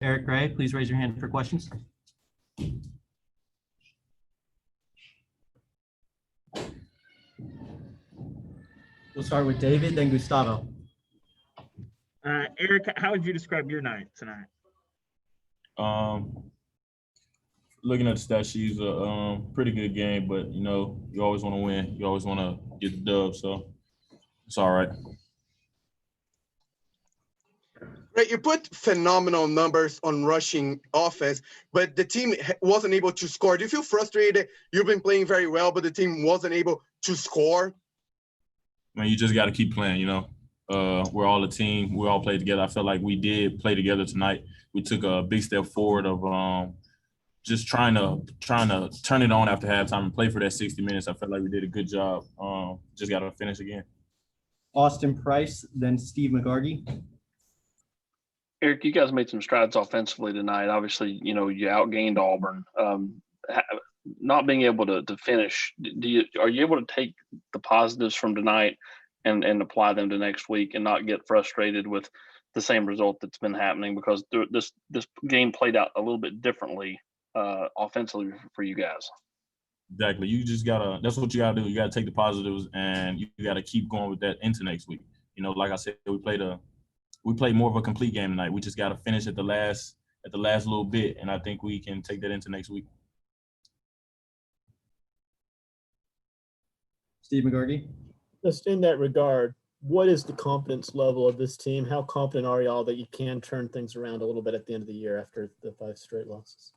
Eric Gray, please raise your hand for questions. We'll start with David, then Gustavo. Eric, how would you describe your night tonight? Looking at the stat sheet, it's a pretty good game, but you know, you always want to win. You always want to get the dub, so it's all right. Right, you put phenomenal numbers on rushing offense, but the team wasn't able to score. Do you feel frustrated? You've been playing very well, but the team wasn't able to score. Man, you just got to keep playing. You know, we're all a team. We all played together. I felt like we did play together tonight. We took a big step forward of just trying to turn it on after halftime and play for that 60 minutes. I felt like we did a good job. Just got to finish again. Austin Price, then Steve McGargy. Eric, you guys made some strides offensively tonight. Obviously, you know, you outgained Auburn. Not being able to finish, are you able to take the positives from tonight and apply them to next week and not get frustrated with the same result that's been happening? Because this game played out a little bit differently offensively for you guys. Exactly. You just gotta. That's what you gotta do. You gotta take the positives and you gotta keep going with that into next week. You know, like I said, we played more of a complete game tonight. We just gotta finish at the last little bit, and I think we can take that into next week. Steve McGargy. Just in that regard, what is the confidence level of this team? How confident are y'all that you can turn things around a little bit at the end of the year after the 5 straight losses?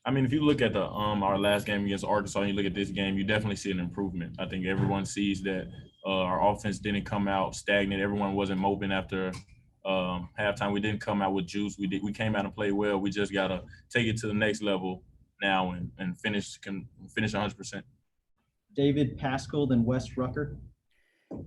I mean, if you look at the our last game against Arkansas and you look at this game, you definitely see an improvement. I think everyone sees that our offense didn't come out stagnant. Everyone wasn't moping after halftime. We didn't come out with juice. We came out and played well. We just gotta take it to the next level now and finish 100%. David Pascal, then Wes Rucker.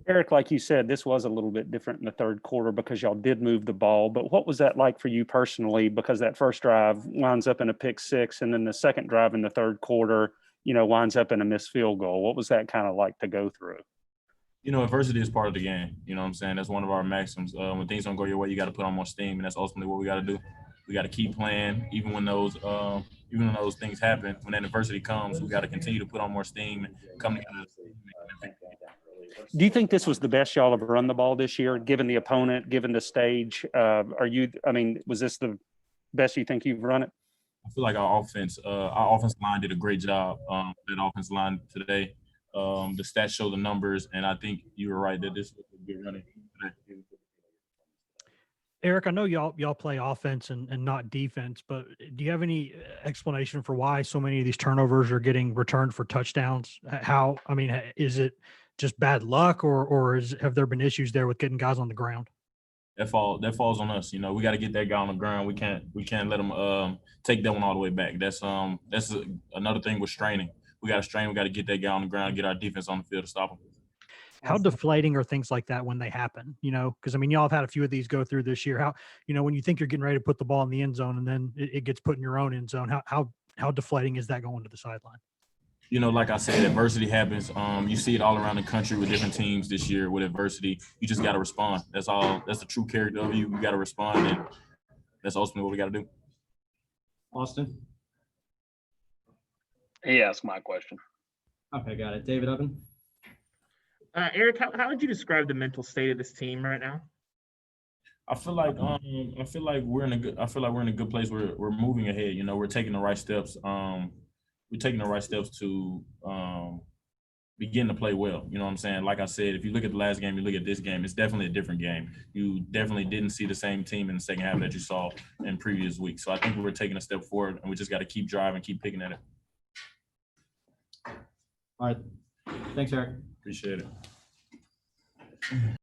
Eric, like you said, this was a little bit different in the third quarter because y'all did move the ball. But what was that like for you personally? Because that first drive winds up in a pick six, and then the second drive in the third quarter, you know, winds up in a missed field goal. What was that kind of like to go through? You know, adversity is part of the game. You know what I'm saying? That's one of our maxims. When things don't go your way, you got to put on more steam, and that's ultimately what we got to do. We got to keep playing, even when those things happen. When that adversity comes, we got to continue to put on more steam and come together. Do you think this was the best y'all ever run the ball this year, given the opponent, given the stage? Was this the best you think you've run it? I feel like our offensive line did a great job. That offensive line today. The stats show the numbers, and I think you were right that this was a good running today. Eric, I know y'all play offense and not defense, but do you have any explanation for why so many of these turnovers are getting returned for touchdowns? Is it just bad luck, or have there been issues there with getting guys on the ground? That falls on us. You know, we got to get that guy on the ground. We can't let them take that one all the way back. That's another thing with straining. We got to strain. We got to get that guy on the ground, get our defense on the field to stop him. How deflating are things like that when they happen? You know, because y'all have had a few of these go through this year. How, when you think you're getting ready to put the ball in the end zone and then it gets put in your own end zone, how deflating is that going to the sideline? You know, like I said, adversity happens. You see it all around the country with different teams this year with adversity. You just got to respond. That's all. That's the true character of you. You got to respond, and that's ultimately what we got to do. Austin. He asked my question. Okay, got it. David Oven. Eric, how would you describe the mental state of this team right now? I feel like we're in a good place. We're moving ahead. You know, we're taking the right steps. We're taking the right steps to begin to play well. You know what I'm saying? Like I said, if you look at the last game, you look at this game, it's definitely a different game. You definitely didn't see the same team in the second half that you saw in previous weeks. So I think we're taking a step forward, and we just got to keep driving, keep picking at it. All right. Thanks, Eric. Appreciate it.